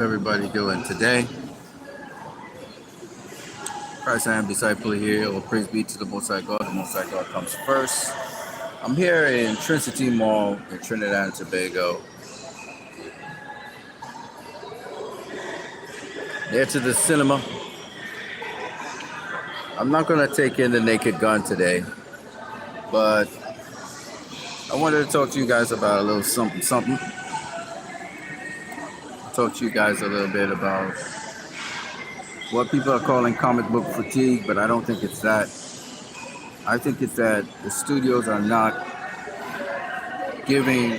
Everybody doing today? Christ I am disciple here. All praise be to the Most High God. The Most High God comes first. I'm here in Trinity Mall in Trinidad and Tobago. There to the cinema. I'm not going to take in the Naked Gun today, but I wanted to talk to you guys about a little something. Talk to you guys a little bit about what people are calling comic book fatigue, but I don't think it's that. I think it's that the studios are not giving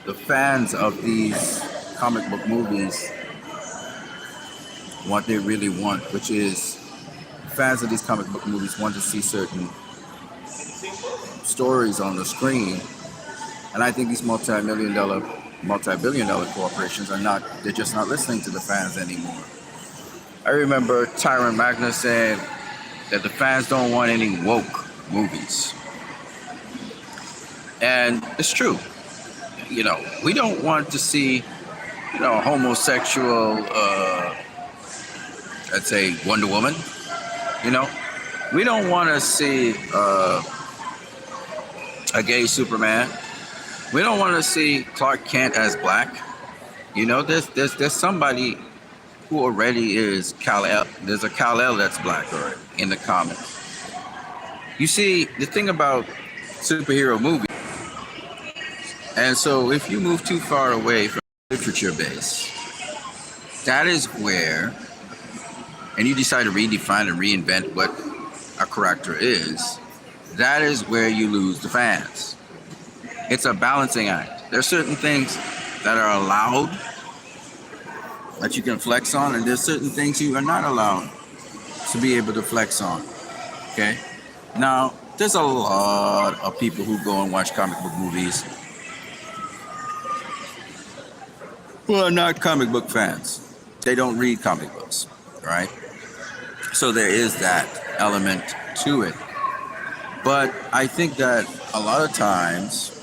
the fans of these comic book movies what they really want, which is fans of these comic book movies want to see certain stories on the screen. And I think these multi-billion dollar corporations they're just not listening to the fans anymore. I remember Tyron Magner saying that the fans don't want any woke movies. And it's true. We don't want to see, homosexual, let's say Wonder Woman. We don't want to see a gay Superman. We don't want to see Clark Kent as black. There's somebody who already is Kal-El. There's a Kal-El that's black already in the comics. You see, the thing about superhero movies, and so if you move too far away from the literature base, that is where, and you decide to redefine and reinvent what a character is, that is where you lose the fans. It's a balancing act. There are certain things that are allowed that you can flex on, and there's certain things you are not allowed to be able to flex on. Okay? Now, there's a lot of people who go and watch comic book movies who are not comic book fans. They don't read comic books, right? So there is that element to it. But I think that a lot of times,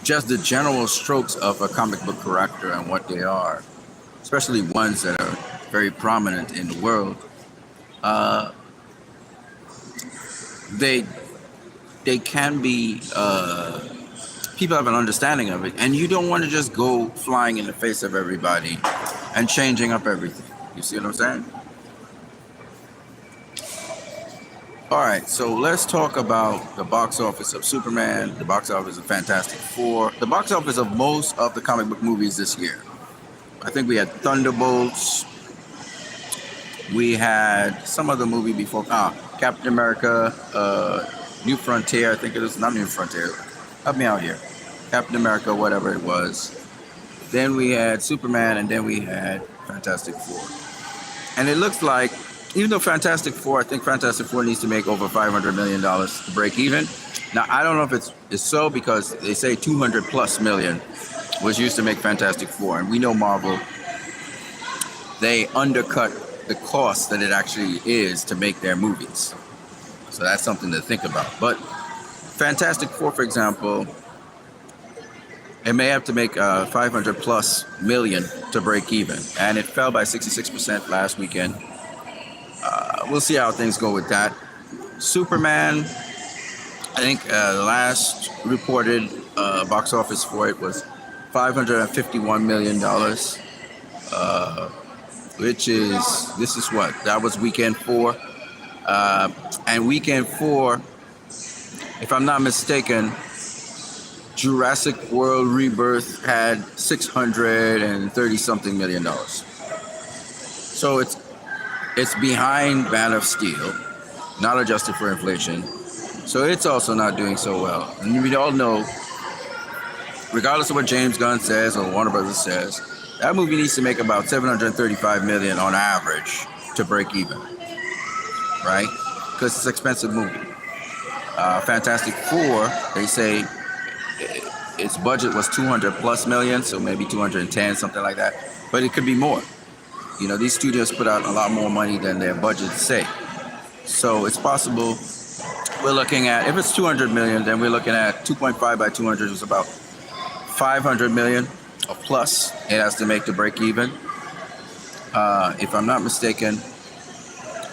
just the general strokes of a comic book character and what they are, especially ones that are very prominent in the world, they can be, people have an understanding of it, and you don't want to just go flying in the face of everybody and changing up everything. You see what I'm saying? All right, so let's talk about the box office of Superman, the box office of Fantastic Four, the box office of most of the comic book movies this year. I think we had Thunderbolts. We had some other movie before, Captain America, New Frontier. I think it was not New Frontier. Help me out here. Captain America, whatever it was. Then we had Superman, and then we had Fantastic Four. And it looks like, even though Fantastic Four, I think Fantastic Four needs to make over $500 million to break even. Now, I don't know if it's so, because they say 200 plus million was used to make Fantastic Four. And we know Marvel, they undercut the cost that it actually is to make their movies. So that's something to think about. But Fantastic Four, for example, it may have to make 500 plus million to break even. And it fell by 66% last weekend. We'll see how things go with that. Superman, I think the last reported box office for it was $551 million, which is, this is what? That was weekend 4. And weekend 4, if I'm not mistaken, Jurassic World Rebirth had 630 something million dollars. So it's behind Man of Steel, not adjusted for inflation. So it's also not doing so well. And we all know, regardless of what James Gunn says or Warner Brothers says, that movie needs to make about $735 million on average to break even, right? Because it's an expensive movie. Fantastic Four, they say its budget was 200 plus million, so maybe 210, something like that. But it could be more. These studios put out a lot more money than their budgets say. So it's possible we're looking at, if it's 200 million, then we're looking at 2.5 by 200 is about 500 million or plus it has to make to break even. If I'm not mistaken,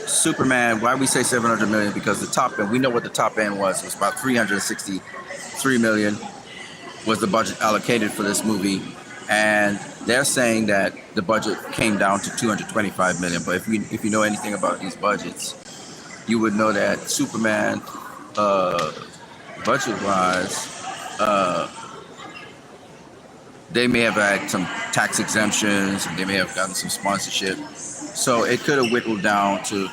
Superman, why we say 700 million? Because the top end, we know what the top end was. It was about 363 million was the budget allocated for this movie. And they're saying that the budget came down to 225 million. But if you know anything about these budgets, you would know that Superman, budget-wise, they may have had some tax exemptions and they may have gotten some sponsorship. So it could have whittled down to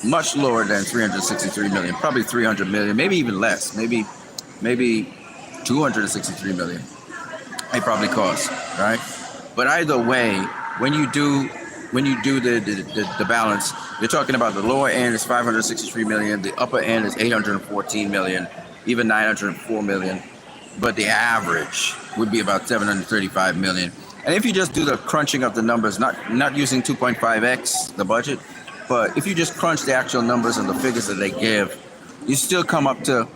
much lower than 363 million, probably 300 million, maybe even less, maybe 263 million. It probably cost, right? But either way, when you do the balance, you're talking about the lower end is 563 million, the upper end is 814 million, even 904 million. But the average would be about 735 million. And if you just do the crunching of the numbers, not using 2.5x the budget, but if you just crunch the actual numbers and the figures that they give, you still come up to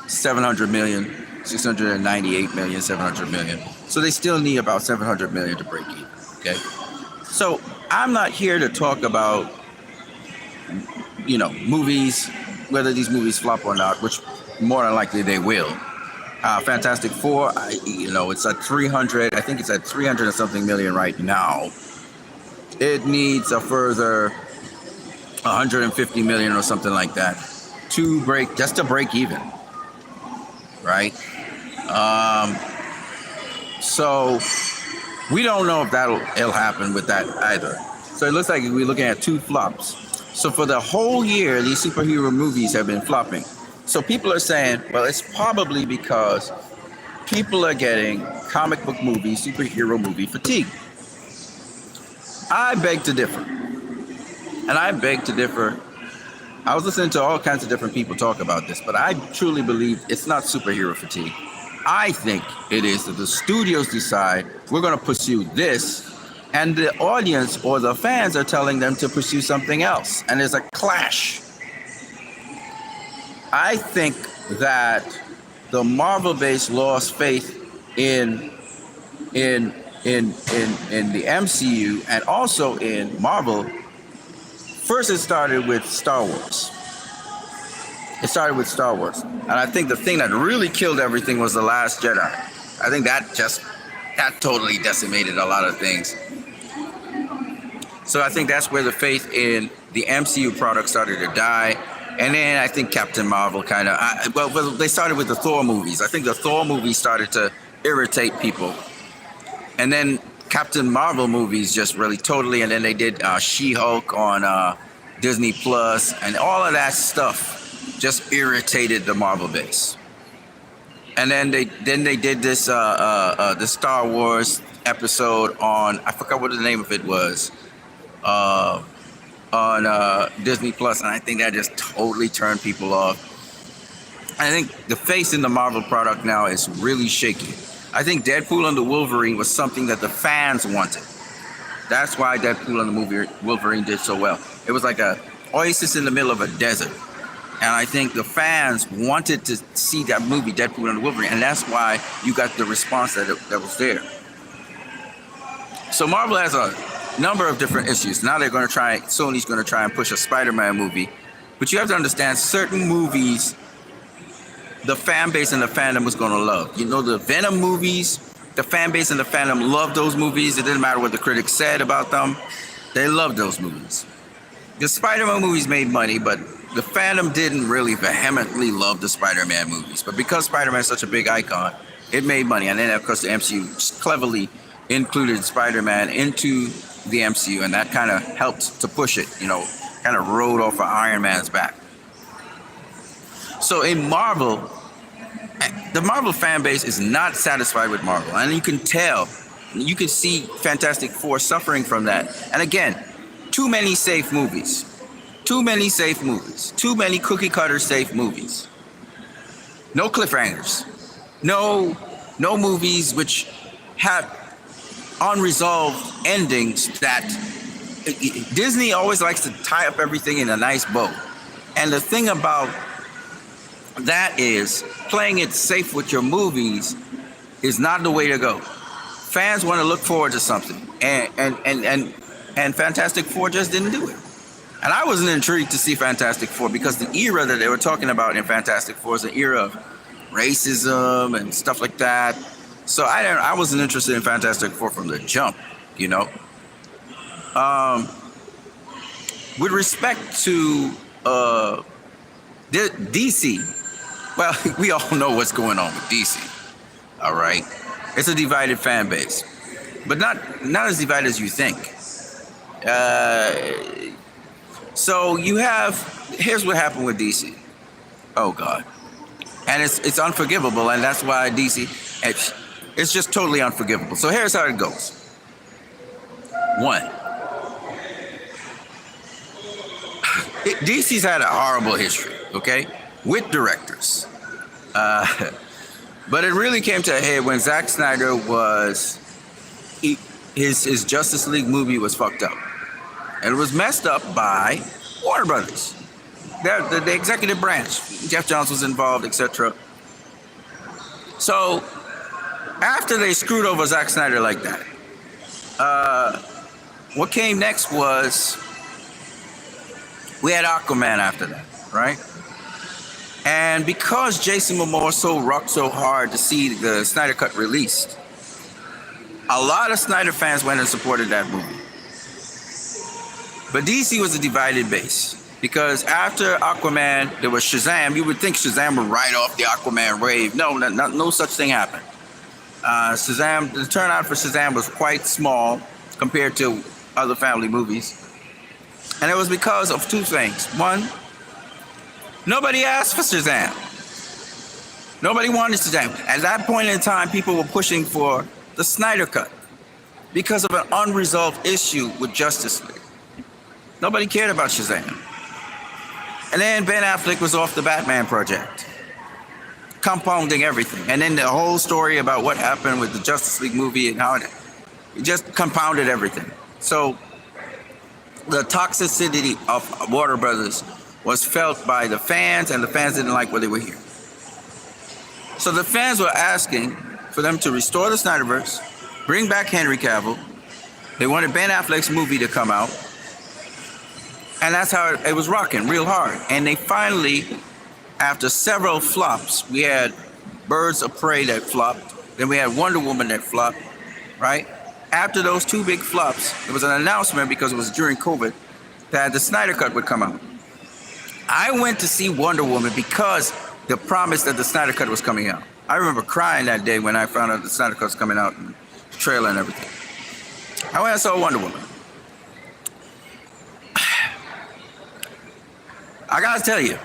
700 million, 698 million, 700 million. So they still need about 700 million to break even. Okay. So I'm not here to talk about, movies, whether these movies flop or not, which more than likely they will. Fantastic Four, it's at 300. I think it's at 300 and something million right now. It needs a further 150 million or something like that to break even, right? So we don't know if it'll happen with that either. So it looks like we're looking at two flops. So for the whole year, these superhero movies have been flopping. So people are saying, well, it's probably because people are getting comic book movie, superhero movie fatigue. I beg to differ. And I beg to differ. I was listening to all kinds of different people talk about this, but I truly believe it's not superhero fatigue. I think it is that the studios decide we're going to pursue this, and the audience or the fans are telling them to pursue something else. And there's a clash. I think that the Marvel base lost faith in the MCU and also in Marvel. First, it started with Star Wars. And I think the thing that really killed everything was The Last Jedi. I think that totally decimated a lot of things. So I think that's where the faith in the MCU product started to die. And then I think Captain Marvel they started with the Thor movies. I think the Thor movies started to irritate people. And then Captain Marvel movies just really totally, and then they did She-Hulk on Disney Plus, and all of that stuff just irritated the Marvel base. And then they did this the Star Wars episode on, I forgot what the name of it was, on Disney Plus, and I think that just totally turned people off. I think the face in the Marvel product now is really shaky. I think Deadpool and the Wolverine was something that the fans wanted. That's why Deadpool and the Wolverine did so well. It was like a oasis in the middle of a desert. And I think the fans wanted to see that movie, Deadpool and the Wolverine, and that's why you got the response that was there. So Marvel has a number of different issues. Now Sony's going to try and push a Spider-Man movie. But you have to understand, certain movies, the fan base and the fandom was going to love. The Venom movies, the fan base and the fandom loved those movies. It didn't matter what the critics said about them. They loved those movies. The Spider-Man movies made money, but the fandom didn't really vehemently love the Spider-Man movies. But because Spider-Man is such a big icon, it made money. And then, of course, the MCU cleverly included Spider-Man into the MCU, and that kind of helped to push it, kind of rode off of Iron Man's back. So in Marvel, the Marvel fan base is not satisfied with Marvel, and you can tell, you can see Fantastic Four suffering from that. And again, too many safe movies, too many cookie cutter safe movies, no cliffhangers, no movies which have unresolved endings. That Disney always likes to tie up everything in a nice bow. And the thing about That is, playing it safe with your movies is not the way to go. Fans want to look forward to something, and Fantastic Four just didn't do it. And I wasn't intrigued to see Fantastic Four because the era that they were talking about in Fantastic Four is an era of racism and stuff like that. So I wasn't interested in Fantastic Four from the jump, you know. Um, with respect to DC, well, we all know what's going on with DC. All right, it's a divided fan base, but not as divided as you think. So you have, here's what happened with DC. Oh God, and it's unforgivable, and that's why DC, it's just totally unforgivable. So here's how it goes. One, DC's had a horrible history, okay, with directors. But it really came to a head when Zack Snyder was, his Justice League movie was fucked up. And it was messed up by Warner Brothers. The executive branch. Jeff Johns was involved, etc. So, after they screwed over Zack Snyder like that, what came next was, we had Aquaman after that, right? And because Jason Momoa rocked so hard to see the Snyder Cut released, a lot of Snyder fans went and supported that movie. But DC was a divided base because after Aquaman, there was Shazam. You would think Shazam would ride off the Aquaman wave. No such thing happened. Shazam, the turnout for Shazam was quite small compared to other family movies. And it was because of two things. One, nobody asked for Shazam. Nobody wanted Shazam. At that point in time, people were pushing for the Snyder Cut because of an unresolved issue with Justice League. Nobody cared about Shazam. And then Ben Affleck was off the Batman project, compounding everything. And then the whole story about what happened with the Justice League movie and how it just compounded everything. So the toxicity of Warner Brothers was felt by the fans, and the fans didn't like what they were hearing. So the fans were asking for them to restore the Snyderverse, bring back Henry Cavill. They wanted Ben Affleck's movie to come out. And that's how it was rocking real hard. And they finally, after several flops, we had Birds of Prey that flopped. Then we had Wonder Woman that flopped, right? After those two big flops, there was an announcement, because it was during COVID, that the Snyder Cut would come out. I went to see Wonder Woman because the promise that the Snyder Cut was coming out. I remember crying that day when I found out the Snyder Cut was coming out, and the trailer and everything. I went and saw Wonder Woman. I gotta tell you,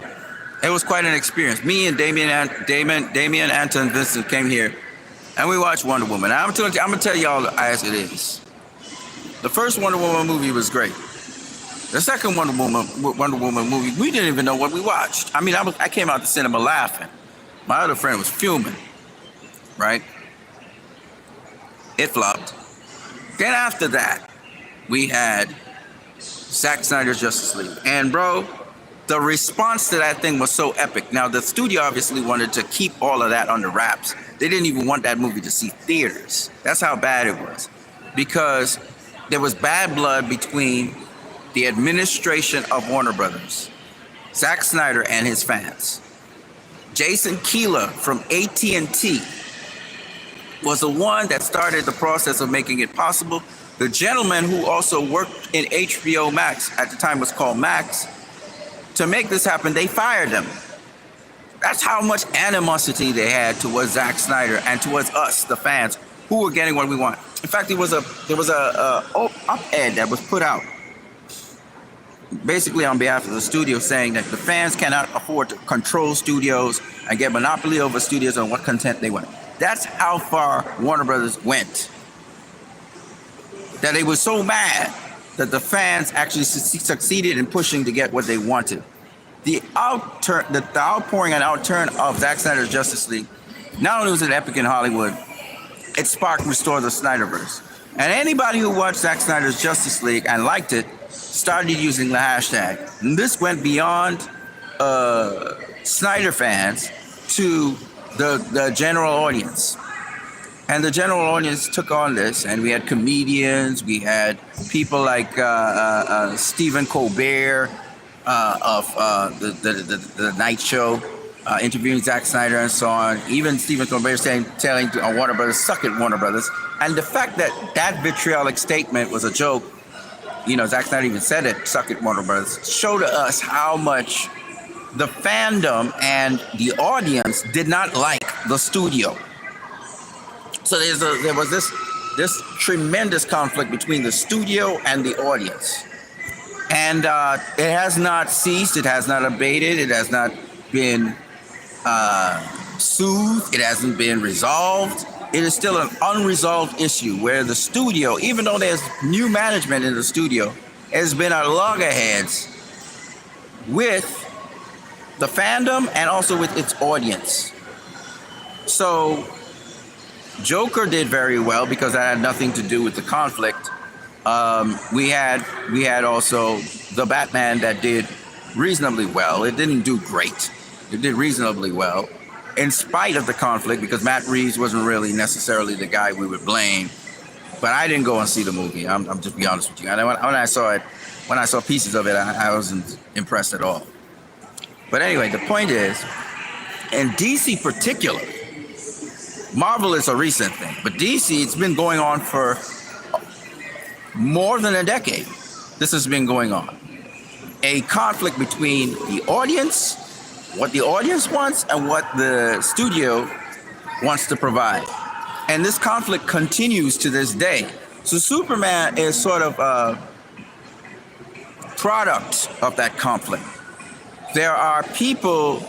it was quite an experience. Me and Damien, Anton Vincent came here, and we watched Wonder Woman. I'm gonna tell y'all as it is. The first Wonder Woman movie was great. The second Wonder Woman movie, we didn't even know what we watched. I mean, I came out the cinema laughing. My other friend was fuming, right? It flopped. Then after that, we had Zack Snyder's Justice League. And bro, the response to that thing was so epic. Now, the studio obviously wanted to keep all of that under wraps. They didn't even want that movie to see theaters. That's how bad it was. Because there was bad blood between the administration of Warner Brothers, Zack Snyder and his fans. Jason Keeler from AT&T was the one that started the process of making it possible. The gentleman who also worked in HBO Max, at the time was called Max, to make this happen, they fired them. That's how much animosity they had towards Zack Snyder and towards us, the fans, who were getting what we want. In fact, there was a op-ed that was put out, basically on behalf of the studio, saying that the fans cannot afford to control studios and get monopoly over studios on what content they want. That's how far Warner Brothers went. That they were so mad that the fans actually succeeded in pushing to get what they wanted. The outpouring and outturn of Zack Snyder's Justice League, not only was it epic in Hollywood, it sparked Restore the Snyderverse. And anybody who watched Zack Snyder's Justice League and liked it started using the hashtag. And this went beyond Snyder fans to the general audience. And the general audience took on this, and we had comedians, we had people like Stephen Colbert of the Night Show, interviewing Zack Snyder and so on. Even Stephen Colbert telling Warner Brothers, "Suck it, Warner Brothers." And the fact that that vitriolic statement was a joke, Zack Snyder even said it, "Suck it, Warner Brothers," showed us how much the fandom and the audience did not like the studio. So there was this tremendous conflict between the studio and the audience, and it has not ceased. It has not abated. It has not been soothed. It hasn't been resolved. It is still an unresolved issue where the studio, even though there's new management in the studio, has been at loggerheads with the fandom and also with its audience. So Joker did very well because that had nothing to do with the conflict. We had also the Batman that did reasonably well. It didn't do great. It did reasonably well in spite of the conflict because Matt Reeves wasn't really necessarily the guy we would blame. But I didn't go and see the movie. I'm just be honest with you. And when I saw pieces of it, I wasn't impressed at all. But anyway, the point is, in DC particular, Marvel is a recent thing, but DC, it's been going on for more than a decade. This has been going on. A conflict between the audience, what the audience wants, and what the studio wants to provide. And this conflict continues to this day. So Superman is sort of a product of that conflict. There are people.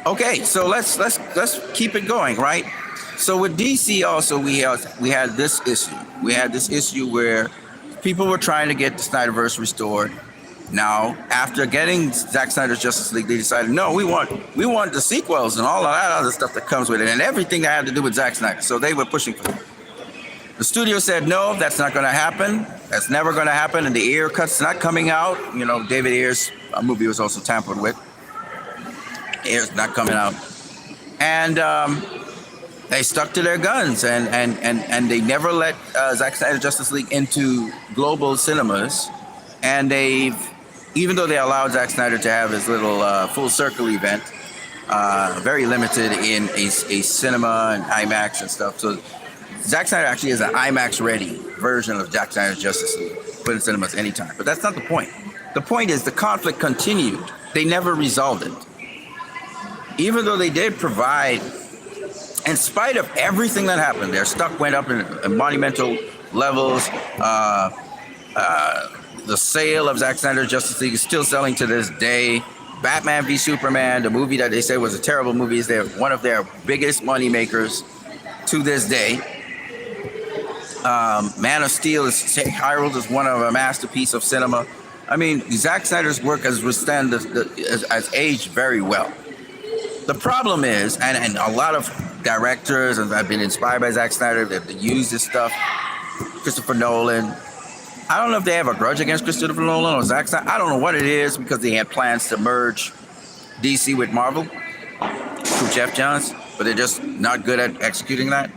Okay, so let's keep it going, right? So with DC also, we had this issue. We had this issue where people were trying to get the Snyderverse restored. Now, after getting Zack Snyder's Justice League, they decided, no, we want the sequels and all of that other stuff that comes with it, and everything that had to do with Zack Snyder. So they were pushing for it. The studio said, no, that's not going to happen. That's never going to happen. And the Ayer cut's not coming out. David Ayer's movie was also tampered with. Ayer's not coming out. And they stuck to their guns, and they never let Zack Snyder's Justice League into global cinemas. And even though they allowed Zack Snyder to have his little full circle event, very limited in a cinema and IMAX and stuff. So Zack Snyder actually is an IMAX ready version of Zack Snyder's Justice League, put in cinemas anytime. But that's not the point. The point is the conflict continued. They never resolved it. Even though they did provide, in spite of everything that happened, their stock went up in monumental levels. The sale of Zack Snyder's Justice League is still selling to this day. Batman v Superman, the movie that they said was a terrible movie, is one of their biggest money makers to this day. Man of Steel is heralded as one of a masterpiece of cinema. I mean, Zack Snyder's work has aged very well. The problem is, and a lot of directors have been inspired by Zack Snyder, they've used this stuff. Christopher Nolan. I don't know if they have a grudge against Christopher Nolan or Zack Snyder. I don't know what it is because they had plans to merge DC with Marvel through Jeff Johns, but they're just not good at executing that.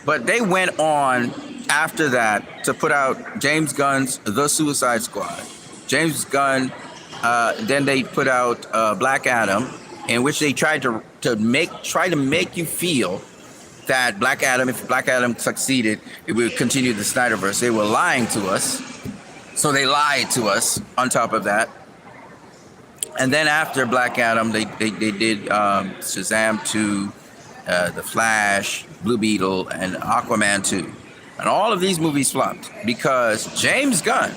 But they went on after that to put out James Gunn's The Suicide Squad. James Gunn, then they put out Black Adam, in which they tried to make you feel that Black Adam, if Black Adam succeeded, it would continue the Snyderverse. They were lying to us. So they lied to us on top of that. And then after Black Adam, they did Shazam 2, The Flash, Blue Beetle, and Aquaman 2. And all of these movies flopped because James Gunn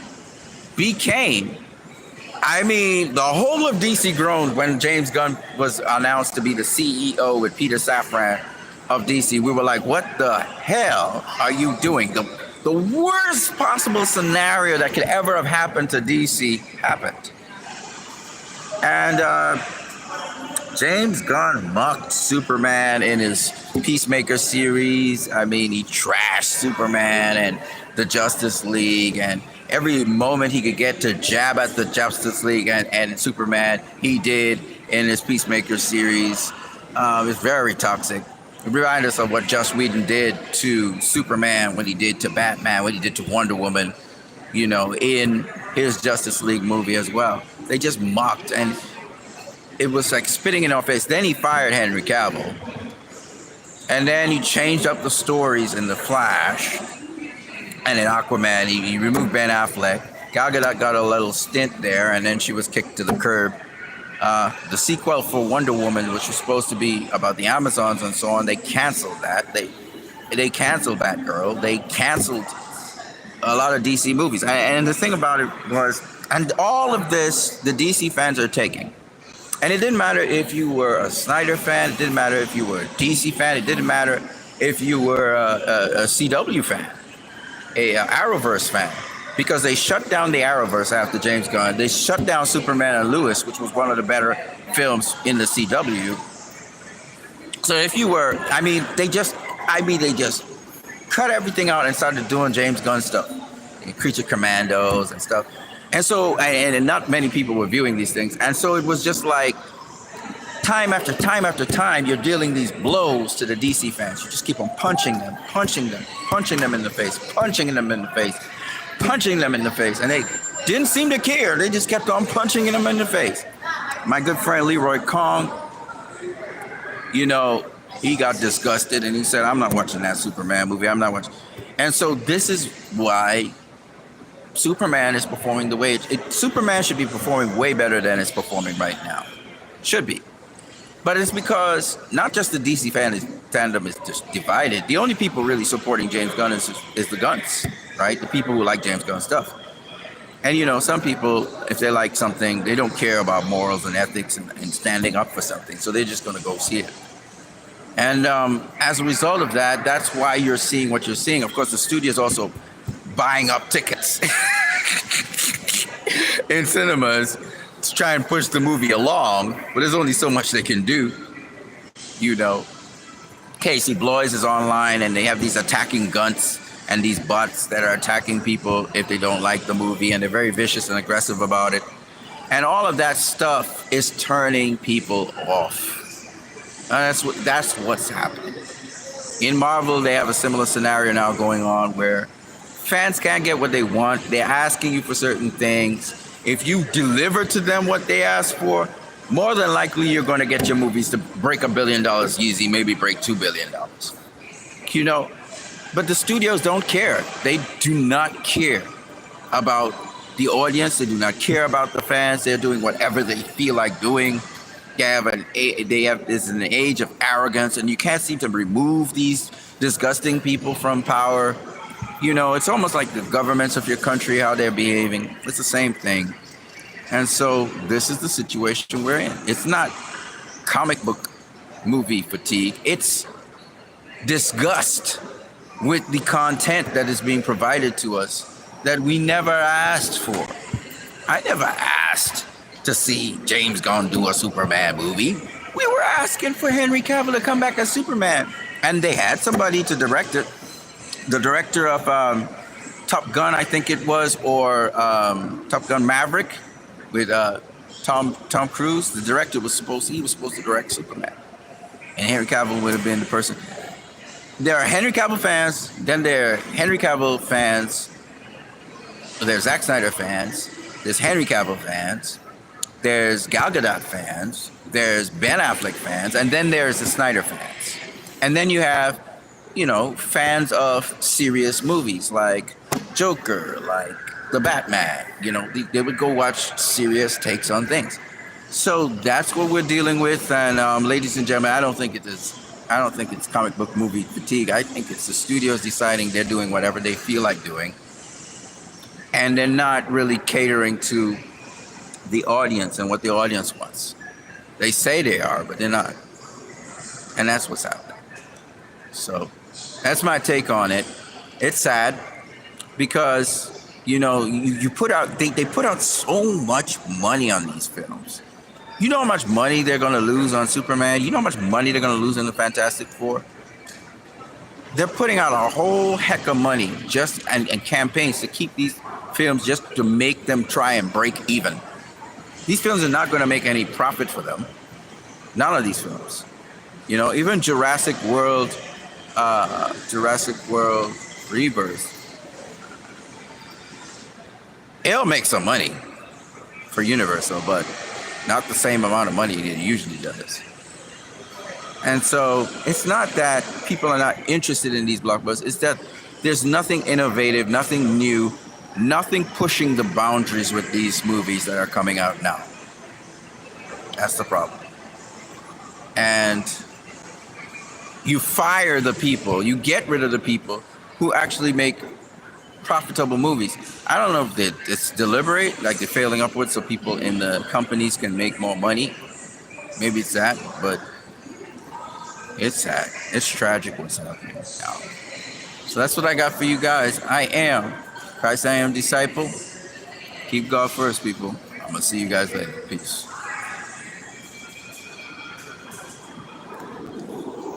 became, the whole of DC groaned when James Gunn was announced to be the CEO with Peter Safran of DC. We were like, what the hell are you doing? The worst possible scenario that could ever have happened to DC happened. And James Gunn mocked Superman in his Peacemaker series. He trashed Superman and the Justice League, and every moment he could get to jab at the Justice League and Superman, he did. in his Peacemaker series. It's very toxic. It reminds us of what Joss Whedon did to Superman, what he did to Batman, what he did to Wonder Woman, in his Justice League movie as well. They just mocked, and it was like spitting in our face. Then he fired Henry Cavill, and then he changed up the stories in The Flash, and in Aquaman, he removed Ben Affleck. Gal Gadot got a little stint there, and then she was kicked to the curb. The sequel for Wonder Woman, which was supposed to be about the Amazons and so on, they canceled that. They canceled Batgirl. They canceled a lot of DC movies. And the thing about it was, and all of this, the DC fans are taking. And it didn't matter if you were a Snyder fan. It didn't matter if you were a DC fan. It didn't matter if you were a CW fan, a Arrowverse fan. Because they shut down the Arrowverse after James Gunn. They shut down Superman and Lois, which was one of the better films in the CW. So if you were, they just cut everything out and started doing James Gunn stuff, and Creature Commandos and stuff. And so, and not many people were viewing these things. And so it was just like, time after time after time, you're dealing these blows to the DC fans. You just keep on punching them in the face, punching them in the face, and they didn't seem to care. They just kept on punching them in the face. My good friend Leroy Kong, he got disgusted and he said, I'm not watching that Superman movie. I'm not watching. And so this is why Superman is performing the way Superman should be performing way better than it's performing right now. Should be. But it's because not just the DC fandom is just divided. The only people really supporting James Gunn is the Gunns, right? The people who like James Gunn stuff. And some people, if they like something, they don't care about morals and ethics and standing up for something. So they're just going to go see it. And as a result of that, that's why you're seeing what you're seeing. Of course, the studio is also buying up tickets in cinemas to try and push the movie along, but there's only so much they can do. Casey Bloys is online, and they have these attacking Gunts and these bots that are attacking people if they don't like the movie, and they're very vicious and aggressive about it. And all of that stuff is turning people off. That's what's happening. In Marvel, they have a similar scenario now going on where fans can't get what they want. They're asking you for certain things. If you deliver to them what they ask for, more than likely you're going to get your movies to break $1 billion easy, maybe break $2 billion. But the studios don't care. They do not care about the audience. They do not care about the fans. They're doing whatever they feel like doing. This is an age of arrogance, and you can't seem to remove these disgusting people from power. It's almost like the governments of your country, how they're behaving. It's the same thing. And so this is the situation we're in. It's not comic book movie fatigue. It's disgust with the content that is being provided to us that we never asked for. I never asked to see James Gunn do a Superman movie. We were asking for Henry Cavill to come back as Superman. And they had somebody to direct it. The director of Top Gun, I think it was, or Top Gun Maverick with Tom Cruise. The director was supposed to direct Superman, and Henry Cavill would have been the person. There are Henry Cavill fans, then there are Henry Cavill fans. There's Zack Snyder fans. There's Henry Cavill fans. There's Gal Gadot fans. There's Ben Affleck fans, and then there's the Snyder fans, and then you have fans of serious movies like Joker, like the Batman. They would go watch serious takes on things. So that's what we're dealing with. And ladies and gentlemen, I don't think it's comic book movie fatigue. I think it's the studios deciding they're doing whatever they feel like doing, and they're not really catering to the audience and what the audience wants. They say they are, but they're not. And that's what's happening. So that's my take on it. It's sad because, you put out, they put out so much money on these films. You know how much money they're going to lose on Superman? You know how much money they're going to lose in the Fantastic Four? They're putting out a whole heck of money and campaigns to keep these films just to make them try and break even. these films are not going to make any profit for them. None of these films. Even Jurassic World Rebirth, it'll make some money for Universal, but not the same amount of money it usually does. And so it's not that people are not interested in these blockbusters, it's that there's nothing innovative, nothing new, nothing pushing the boundaries with these movies that are coming out now. That's the problem. And you fire the people, you get rid of the people who actually make profitable movies. I don't know if it's deliberate, like they're failing upwards so people in the companies can make more money. Maybe it's that, but it's sad. It's tragic what's happening now. So that's what I got for you guys. I am Christ, I am disciple. Keep God first, people. I'm going to see you guys later. Peace.